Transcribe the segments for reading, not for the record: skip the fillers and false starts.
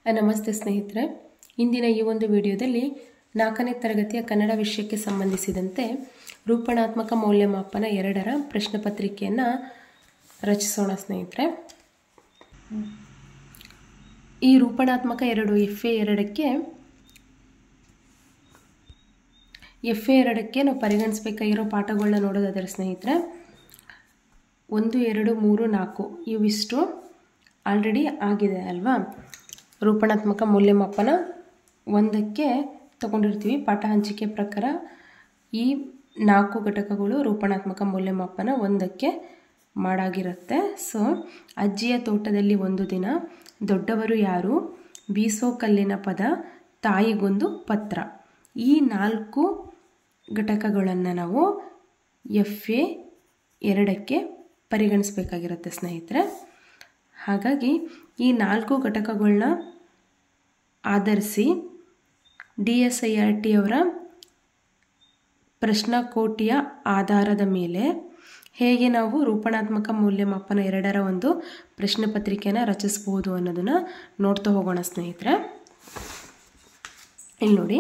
ನಮಸ್ತೆ ಸ್ನೇಹಿತರೆ, ಇಂದಿನ ಈ ಒಂದು ವಿಡಿಯೋದಲ್ಲಿ 4ನೇ ತರಗತಿಯ ಕನ್ನಡ ವಿಷಯಕ್ಕೆ ಸಂಬಂಧಿಸಿದಂತೆ ರೂಪಣಾತ್ಮಕ ಮೌಲ್ಯಮಾಪನ 2ರ ಪ್ರಶ್ನೆ ಪತ್ರಿಕೆಯನ್ನು ರಚಿಸೋಣ ಸ್ನೇಹಿತರೆ. ಈ ರೂಪಣಾತ್ಮಕ 2 FA2ಕ್ಕೆ ನಾವು ಪರಿಗಣಿಸಬೇಕಾಗಿರೋ ಪಾಠಗಳನ್ನ ನೋಡೋದಾದರೆ ಸ್ನೇಹಿತರೆ 1, 2, 3, 4 ಇವಿಷ್ಟು ಆಲ್ರೆಡಿ ಆಗಿದೆ ಅಲ್ವಾ. ರೂಪಣಾತ್ಮಕ ಮೌಲ್ಯಮಾಪನ 1ಕ್ಕೆ ತಗೊಂಡಿರ್ತೀವಿ. ಪಾಠ ಹಂಚಿಕೆ ಪ್ರಕಾರ ಈ 4 ಘಟಕಗಳು ರೂಪಣಾತ್ಮಕ ಮೌಲ್ಯಮಾಪನ 1ಕ್ಕೆ ಮಾಡಾಗಿರುತ್ತೆ. ಸೊ ಅಜ್ಜಿಯ ತೋಟದಲ್ಲಿ ಒಂದು ದಿನ, ದೊಡ್ಡವರು ಯಾರು, ಬೀಸೋ ಕಲ್ಲಿನ ಪದ, ತಾಯಿಗೊಂದು ಪತ್ರ, ಈ 4 ಘಟಕಗಳನ್ನು ನಾವು FA2ಕ್ಕೆ ಪರಿಗಣಿಸಬೇಕಾಗಿರುತ್ತೆ ಸ್ನೇಹಿತರೆ. ಹಾಗಾಗಿ ಈ 4 ಘಟಕಗಳನ್ನ ಆಧರಿಸಿ DSIRT ಅವರ ಪ್ರಶ್ನಾಕೋಟಿಯ ಆಧಾರದ ಮೇಲೆ ಹೇಗೆ ನಾವು ರೂಪಣಾತ್ಮಕ ಮೌಲ್ಯಮಾಪನ 2ರ ಒಂದು ಪ್ರಶ್ನೆ ಪತ್ರಿಕೆಯನ್ನು ರಚಿಸಬಹುದು ಅನ್ನೋದನ್ನು ನೋಡ್ತಾ ಹೋಗೋಣ ಸ್ನೇಹಿತರೆ. ಇಲ್ಲಿ ನೋಡಿ,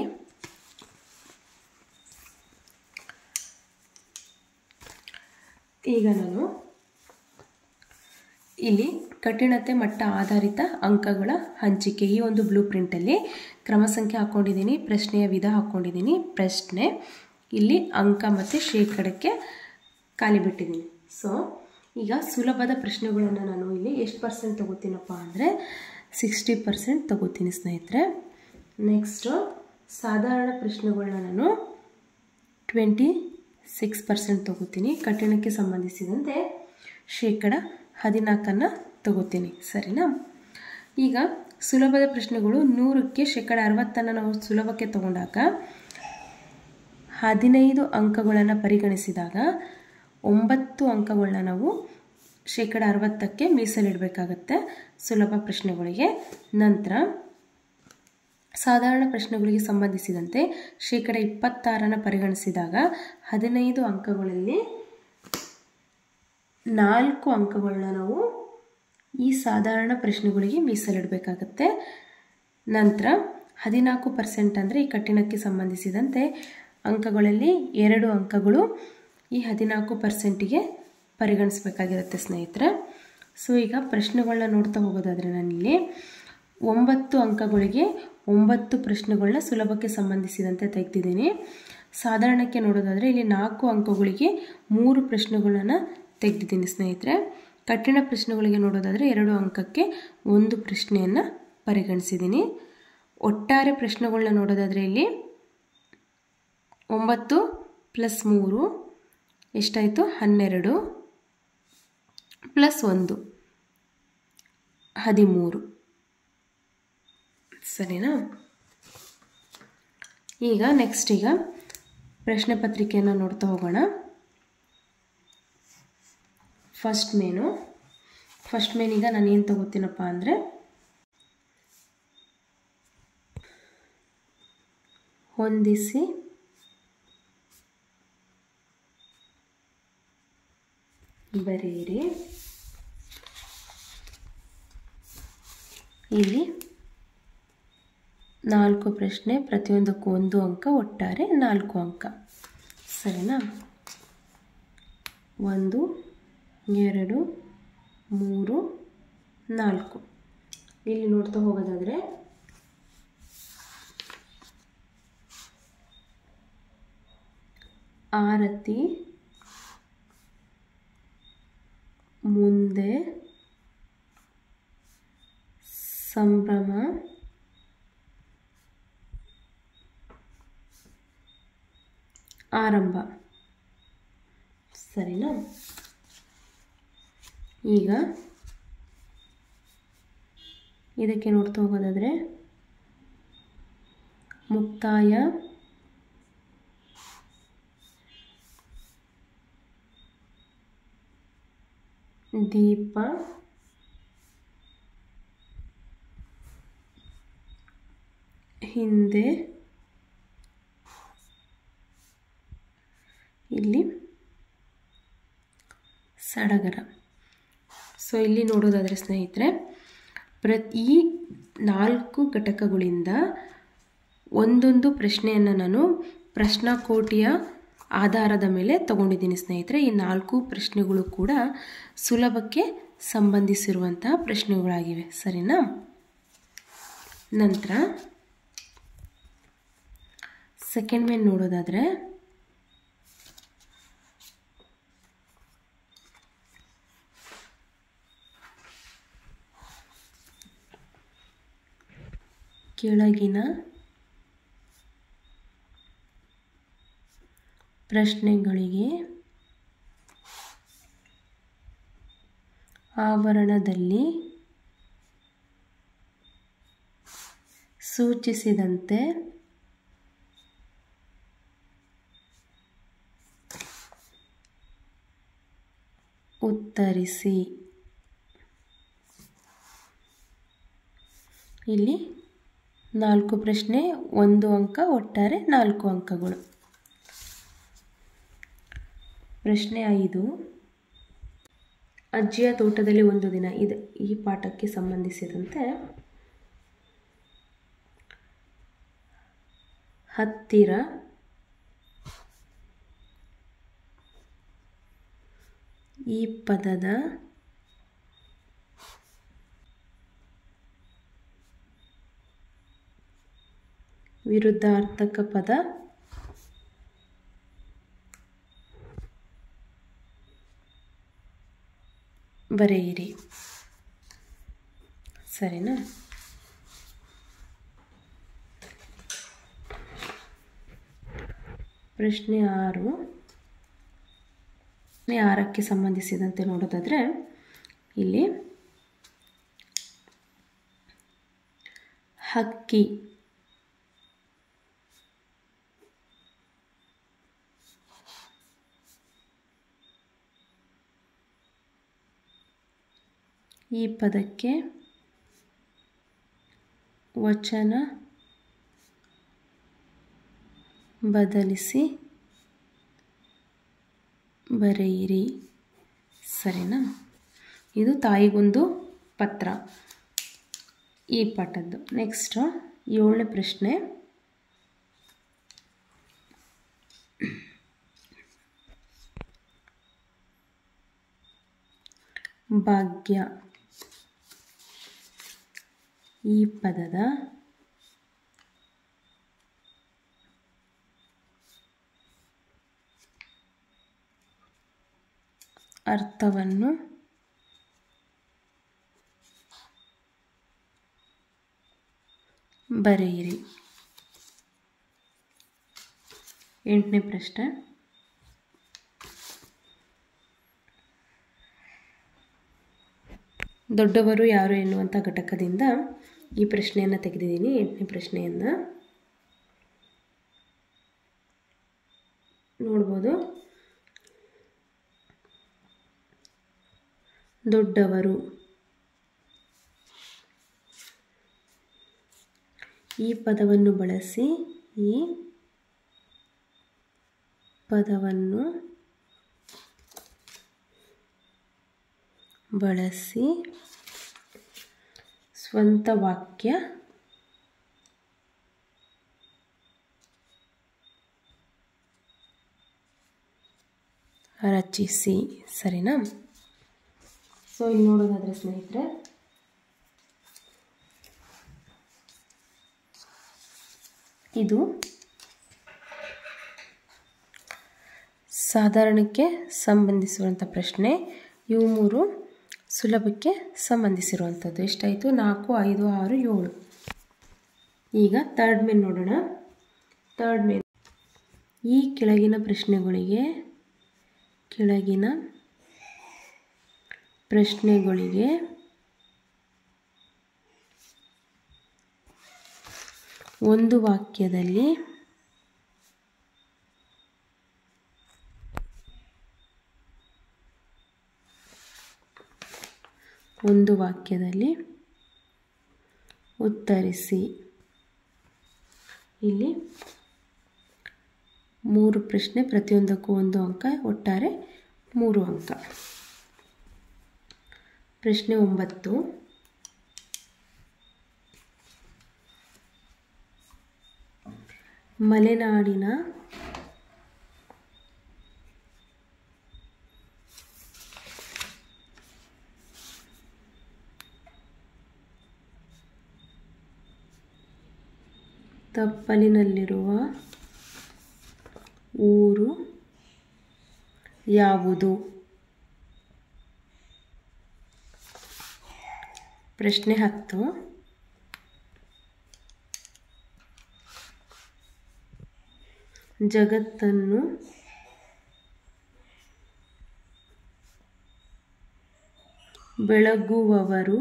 ಈಗ ನಾನು ಇಲ್ಲಿ ಕಠಿಣತೆ ಮಟ್ಟ ಆಧಾರಿತ ಅಂಕಗಳ ಹಂಚಿಕೆ ಈ ಒಂದು ಬ್ಲೂ ಪ್ರಿಂಟಲ್ಲಿ ಕ್ರಮ ಸಂಖ್ಯೆ ಹಾಕ್ಕೊಂಡಿದ್ದೀನಿ, ಪ್ರಶ್ನೆಯ ವಿಧ ಹಾಕ್ಕೊಂಡಿದ್ದೀನಿ, ಪ್ರಶ್ನೆ ಇಲ್ಲಿ ಅಂಕ ಮತ್ತು ಶೇಕಡಕ್ಕೆ ಖಾಲಿ ಬಿಟ್ಟಿದ್ದೀನಿ. ಸೊ ಈಗ ಸುಲಭದ ಪ್ರಶ್ನೆಗಳನ್ನು ನಾನು ಇಲ್ಲಿ ಎಷ್ಟು % ತಗೋತೀನಪ್ಪ ಅಂದರೆ 60% ತಗೋತೀನಿ ಸ್ನೇಹಿತರೆ. ನೆಕ್ಸ್ಟು ಸಾಧಾರಣ ಪ್ರಶ್ನೆಗಳನ್ನ ನಾನು 26% ತಗೋತೀನಿ. ಕಠಿಣಕ್ಕೆ ಸಂಬಂಧಿಸಿದಂತೆ ಶೇಕಡ 14 ತಗೋತೀನಿ, ಸರಿನಾ. ಈಗ ಸುಲಭದ ಪ್ರಶ್ನೆಗಳು 100ಕ್ಕೆ ಶೇಕಡ 60 ನಾವು ಸುಲಭಕ್ಕೆ ತಗೊಂಡಾಗ 15 ಅಂಕಗಳನ್ನು ಪರಿಗಣಿಸಿದಾಗ 9 ಅಂಕಗಳನ್ನ ನಾವು ಶೇಕಡ 60ಕ್ಕೆ ಮೀಸಲಿಡಬೇಕಾಗತ್ತೆ ಸುಲಭ ಪ್ರಶ್ನೆಗಳಿಗೆ. ನಂತರ ಸಾಧಾರಣ ಪ್ರಶ್ನೆಗಳಿಗೆ ಸಂಬಂಧಿಸಿದಂತೆ ಶೇಕಡ 26 ಪರಿಗಣಿಸಿದಾಗ 15 ಅಂಕಗಳಲ್ಲಿ 4 ಅಂಕಗಳನ್ನ ನಾವು ಈ ಸಾಧಾರಣ ಪ್ರಶ್ನೆಗಳಿಗೆ ಮೀಸಲಿಡಬೇಕಾಗತ್ತೆ. ನಂತರ 14% ಅಂದರೆ ಈ ಕಠಿಣಕ್ಕೆ ಸಂಬಂಧಿಸಿದಂತೆ ಅಂಕಗಳಲ್ಲಿ 2 ಅಂಕಗಳು ಈ 14%ಗೆ ಪರಿಗಣಿಸಬೇಕಾಗಿರುತ್ತೆ ಸ್ನೇಹಿತರೆ. ಸೊ ಈಗ ಪ್ರಶ್ನೆಗಳನ್ನ ನೋಡ್ತಾ ಹೋಗೋದಾದರೆ ನಾನಿಲ್ಲಿ 9 ಅಂಕಗಳಿಗೆ 9 ಪ್ರಶ್ನೆಗಳನ್ನ ಸುಲಭಕ್ಕೆ ಸಂಬಂಧಿಸಿದಂತೆ ತೆಗೆದಿದ್ದೀನಿ. ಸಾಧಾರಣಕ್ಕೆ ನೋಡೋದಾದರೆ ಇಲ್ಲಿ 4 ಅಂಕಗಳಿಗೆ 3 ಪ್ರಶ್ನೆಗಳನ್ನ ತೆಗೆದಿದ್ದೀನಿ ಸ್ನೇಹಿತರೆ. ಕಠಿಣ ಪ್ರಶ್ನೆಗಳಿಗೆ ನೋಡೋದಾದರೆ 2 ಅಂಕಕ್ಕೆ 1 ಪ್ರಶ್ನೆಯನ್ನು ಪರಿಗಣಿಸಿದ್ದೀನಿ. ಒಟ್ಟಾರೆ ಪ್ರಶ್ನೆಗಳನ್ನ ನೋಡೋದಾದರೆ ಇಲ್ಲಿ 9 + 3 ಎಷ್ಟಾಯಿತು, 12 + 1 13, ಸರಿನಾ. ಈಗ ನೆಕ್ಸ್ಟ್ ಈಗ ಪ್ರಶ್ನೆ ಪತ್ರಿಕೆಯನ್ನು ನೋಡ್ತಾ ಹೋಗೋಣ. ಫಸ್ಟ್ ಮೇನ್ ಈಗ ನಾನು ಏನು ತಗೋತೀನಪ್ಪ ಅಂದರೆ ಹೊಂದಿಸಿ ಬರೆಯಿರಿ. ಇಲ್ಲಿ 4 ಪ್ರಶ್ನೆ, ಪ್ರತಿಯೊಂದಕ್ಕೂ 1 ಅಂಕ, ಒಟ್ಟಾರೆ 4 ಅಂಕ, ಸರಿನಾ. 1, 2, 3, 4 ಇಲ್ಲಿ ನೋಡ್ತಾ ಹೋಗೋದಾದರೆ ಆರತಿ, ಮುಂದೆ, ಸಂಭ್ರಮ, ಆರಂಭ, ಸರಿನಾ. ಈಗ ಇದಕ್ಕೆ ನೋಡ್ತಾ ಹೋಗೋದಾದರೆ ಮುಕ್ತಾಯ, ದೀಪ, ಹಿಂದೆ, ಇಲ್ಲಿ ಸಡಗರ. ಸೊ ಇಲ್ಲಿ ನೋಡೋದಾದರೆ ಸ್ನೇಹಿತರೆ ಈ 4 ಘಟಕಗಳಿಂದ ಒಂದೊಂದು ಪ್ರಶ್ನೆಯನ್ನು ನಾನು ಪ್ರಶ್ನಾಕೋಟಿಯ ಆಧಾರದ ಮೇಲೆ ತಗೊಂಡಿದ್ದೀನಿ ಸ್ನೇಹಿತರೆ. ಈ 4 ಪ್ರಶ್ನೆಗಳು ಕೂಡ ಸುಲಭಕ್ಕೆ ಸಂಬಂಧಿಸಿರುವಂತಹ ಪ್ರಶ್ನೆಗಳಾಗಿವೆ, ಸರಿನಾ? ನಂತರ ಸೆಕೆಂಡ್ ಮೇನ್ ನೋಡೋದಾದರೆ ಕೆಳಗಿನ ಪ್ರಶ್ನೆಗಳಿಗೆ ಆವರಣದಲ್ಲಿ ಸೂಚಿಸಿದಂತೆ ಉತ್ತರಿಸಿ. ಇಲ್ಲಿ 4 ಪ್ರಶ್ನೆ, 1 ಅಂಕ, ಒಟ್ಟಾರೆ 4 ಅಂಕಗಳು. ಪ್ರಶ್ನೆ 5, ಅಜ್ಜಿಯ ತೋಟದಲ್ಲಿ ಒಂದು ದಿನ. ಈ ಪಾಠಕ್ಕೆ ಸಂಬಂಧಿಸಿದಂತೆ ಹತ್ತಿರ ಈ ಪದದ ವಿರುದ್ಧಾರ್ಥಕ ಪದ ಬರೆಯಿರಿ, ಸರಿನಾ? ಪ್ರಶ್ನೆ 6ಕ್ಕೆ ಸಂಬಂಧಿಸಿದಂತೆ ನೋಡೋದಾದರೆ ಇಲ್ಲಿ ಹಕ್ಕಿ ಈ ಪದಕ್ಕೆ ವಚನ ಬದಲಿಸಿ ಬರೆಯಿರಿ, ಸರಿನಾ? ಇದು ತಾಯಿಗೊಂದು ಪತ್ರ ಈ ಪಾಠದ್ದು. ನೆಕ್ಸ್ಟ್ 7ನೇ ಪ್ರಶ್ನೆ, ಭಾಗ್ಯ ಈ ಪದದ ಅರ್ಥವನ್ನು ಬರೆಯಿರಿ. 8ನೇ ಪ್ರಶ್ನೆ, ದೊಡ್ಡವರು ಯಾರು ಎನ್ನುವಂಥ ಘಟಕದಿಂದ ಈ ಪ್ರಶ್ನೆಯನ್ನು ತೆಗೆದಿದ್ದೀನಿ. 8ನೇ ಪ್ರಶ್ನೆಯನ್ನು ನೋಡ್ಬೋದು. ದೊಡ್ಡವರು ಈ ಪದವನ್ನು ಬಳಸಿ ಸ್ವಂತ ವಾಕ್ಯ ರಚಿಸಿ, ಸರಿನಾ? ಸೊ ಇಲ್ಲಿ ನೋಡೋದಾದರೆ ಸ್ನೇಹಿತರೆ, ಇದು ಸಾಧಾರಣಕ್ಕೆ ಸಂಬಂಧಿಸಿರುವಂಥ ಪ್ರಶ್ನೆ. ಇವು 3 ಸುಲಭಕ್ಕೆ ಸಂಬಂಧಿಸಿರುವಂಥದ್ದು. ಎಷ್ಟಾಯಿತು? 4, 5, 6, 7. ಈಗ ಥರ್ಡ್ ಮೇನ್ ನೋಡೋಣ. ಥರ್ಡ್ ಮೇನ್, ಈ ಕೆಳಗಿನ ಪ್ರಶ್ನೆಗಳಿಗೆ ಒಂದು ವಾಕ್ಯದಲ್ಲಿ ಉತ್ತರಿಸಿ. ಇಲ್ಲಿ 3 ಪ್ರಶ್ನೆ, ಪ್ರತಿಯೊಂದಕ್ಕೂ 1 ಅಂಕ, ಒಟ್ಟಾರೆ 3 ಅಂಕ. ಪ್ರಶ್ನೆ 9, ಮಲೆನಾಡಿನ ತಪ್ಪಲಿನಲ್ಲಿರುವ ಊರು ಯಾವುದು? ಪ್ರಶ್ನೆ 10. ಜಗತ್ತನ್ನು ಬೆಳಗುವವರು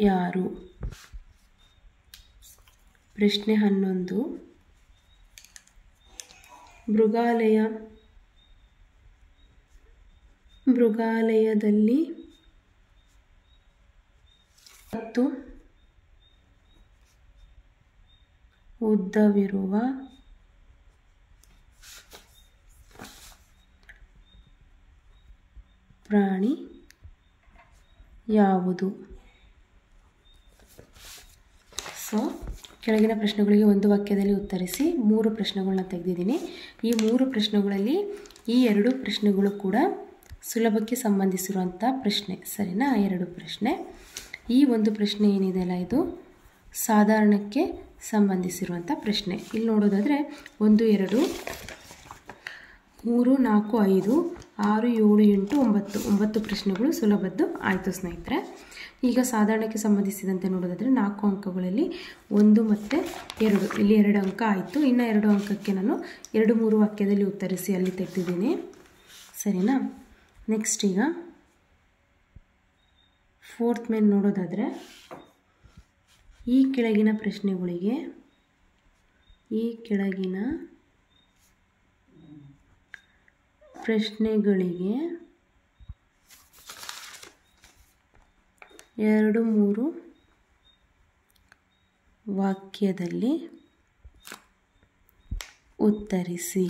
ಯಾರು? ಪ್ರಶ್ನೆ 11. ಮೃಗಾಲಯದಲ್ಲಿ 10 ಉದ್ದವಿರುವ ಪ್ರಾಣಿ ಯಾವುದು? ಸೊ ಕೆಳಗಿನ ಪ್ರಶ್ನೆಗಳಿಗೆ ಒಂದು ವಾಕ್ಯದಲ್ಲಿ ಉತ್ತರಿಸಿ. 3 ಪ್ರಶ್ನೆಗಳನ್ನ ತೆಗೆದಿದ್ದೀನಿ. ಈ 3 ಪ್ರಶ್ನೆಗಳಲ್ಲಿ ಈ 2 ಪ್ರಶ್ನೆಗಳು ಕೂಡ ಸುಲಭಕ್ಕೆ ಸಂಬಂಧಿಸಿರುವಂಥ ಪ್ರಶ್ನೆ, ಸರಿನಾ? 2 ಪ್ರಶ್ನೆ. ಈ ಒಂದು ಪ್ರಶ್ನೆ ಏನಿದೆ ಅಲ್ಲ, ಇದು ಸಾಧಾರಣಕ್ಕೆ ಸಂಬಂಧಿಸಿರುವಂಥ ಪ್ರಶ್ನೆ. ಇಲ್ಲಿ ನೋಡೋದಾದರೆ 1, 2, 3, 4, 5, 6, 7, 8, 9 ಪ್ರಶ್ನೆಗಳು ಸುಲಭದ್ದು ಆಯಿತು ಸ್ನೇಹಿತರೆ. ಈಗ ಸಾಧಾರಣಕ್ಕೆ ಸಂಬಂಧಿಸಿದಂತೆ ನೋಡೋದಾದರೆ 4 ಅಂಕಗಳಲ್ಲಿ 1 ಮತ್ತು 2 ಇಲ್ಲಿ 2 ಅಂಕ ಆಯಿತು. ಇನ್ನು 2 ಅಂಕಕ್ಕೆ ನಾನು 2-3 ವಾಕ್ಯದಲ್ಲಿ ಉತ್ತರಿಸಿ ಅಲ್ಲಿ ತೆಗೆದಿದ್ದೀನಿ, ಸರಿನಾ? ನೆಕ್ಸ್ಟ್ ಈಗ 4th ಮೇನ್ ನೋಡೋದಾದರೆ ಈ ಕೆಳಗಿನ ಪ್ರಶ್ನೆಗಳಿಗೆ ಪ್ರಶ್ನೆಗಳಿಗೆ 2-3 ವಾಕ್ಯದಲ್ಲಿ ಉತ್ತರಿಸಿ.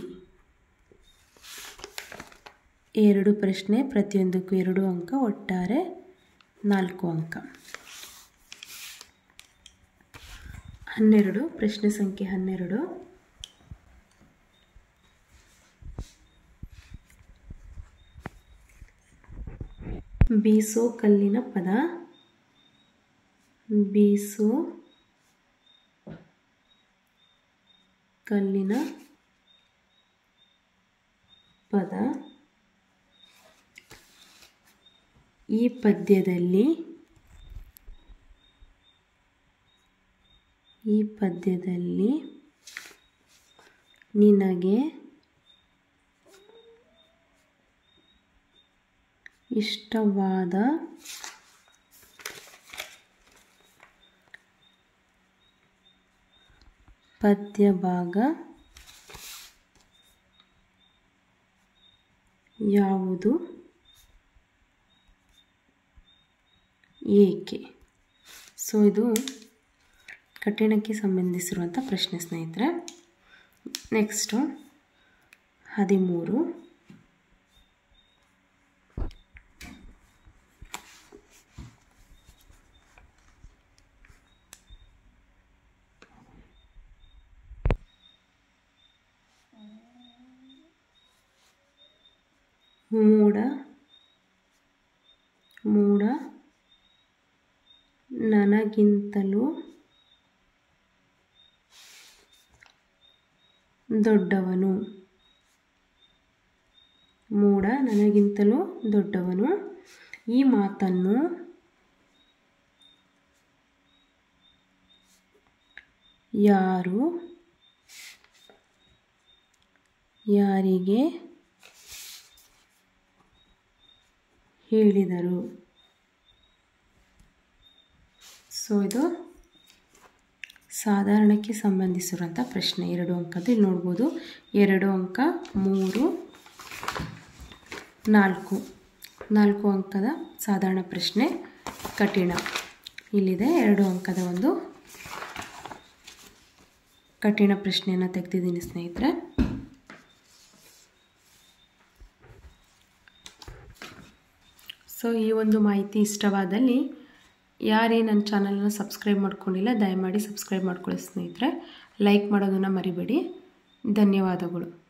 2 ಪ್ರಶ್ನೆ, ಪ್ರತಿಯೊಂದಕ್ಕೂ 2 ಅಂಕ, ಒಟ್ಟಾರೆ 4 ಅಂಕ. 12 ಪ್ರಶ್ನೆ ಸಂಖ್ಯೆ 12. ಬೀಸೋ ಕಲ್ಲಿನ ಪದ. ಬೀಸೋ ಕಲ್ಲಿನ ಪದ ಈ ಪದ್ಯದಲ್ಲಿ ನಿನಗೆ ಇಷ್ಟವಾದ ಪದ್ಯ ಭಾಗ ಯಾವುದು, ಏಕೆ? ಸೊ ಇದು ಕಠಿಣಕ್ಕೆ ಸಂಬಂಧಿಸಿರುವಂಥ ಪ್ರಶ್ನೆ ಸ್ನೇಹಿತರೆ. ನೆಕ್ಸ್ಟು 13. ಮೂಢ ನನಗಿಂತಲೂ ದೊಡ್ಡವನು. ಮೂಢ ನನಗಿಂತಲೂ ದೊಡ್ಡವನು. ಈ ಮಾತನ್ನು ಯಾರಿಗೆ ಹೇಳಿದರು? ಸೊ ಇದು ಸಾಧಾರಣಕ್ಕೆ ಸಂಬಂಧಿಸಿರುವಂಥ ಪ್ರಶ್ನೆ. 2 ಅಂಕದ್ದು ಇಲ್ಲಿ ನೋಡ್ಬೋದು. 2 ಅಂಕ, 3, 4 ಅಂಕದ ಸಾಧಾರಣ ಪ್ರಶ್ನೆ, ಕಠಿಣ ಇಲ್ಲಿದೆ. 2 ಅಂಕದ ಒಂದು ಕಠಿಣ ಪ್ರಶ್ನೆಯನ್ನು ತೆಗೆದಿದ್ದೀನಿ ಸ್ನೇಹಿತರೆ. ಸೊ ಈ ಒಂದು ಮಾಹಿತಿ ಇಷ್ಟವಾದಲ್ಲಿ ಯಾರೇ ನನ್ನ ಚಾನಲ್ನ ಸಬ್ಸ್ಕ್ರೈಬ್ ಮಾಡ್ಕೊಂಡಿಲ್ಲ ದಯಮಾಡಿ ಸಬ್ಸ್ಕ್ರೈಬ್ ಮಾಡ್ಕೊಳ್ಳಿ ಸ್ನೇಹಿತರೆ. ಲೈಕ್ ಮಾಡೋದನ್ನು ಮರಿಬೇಡಿ. ಧನ್ಯವಾದಗಳು.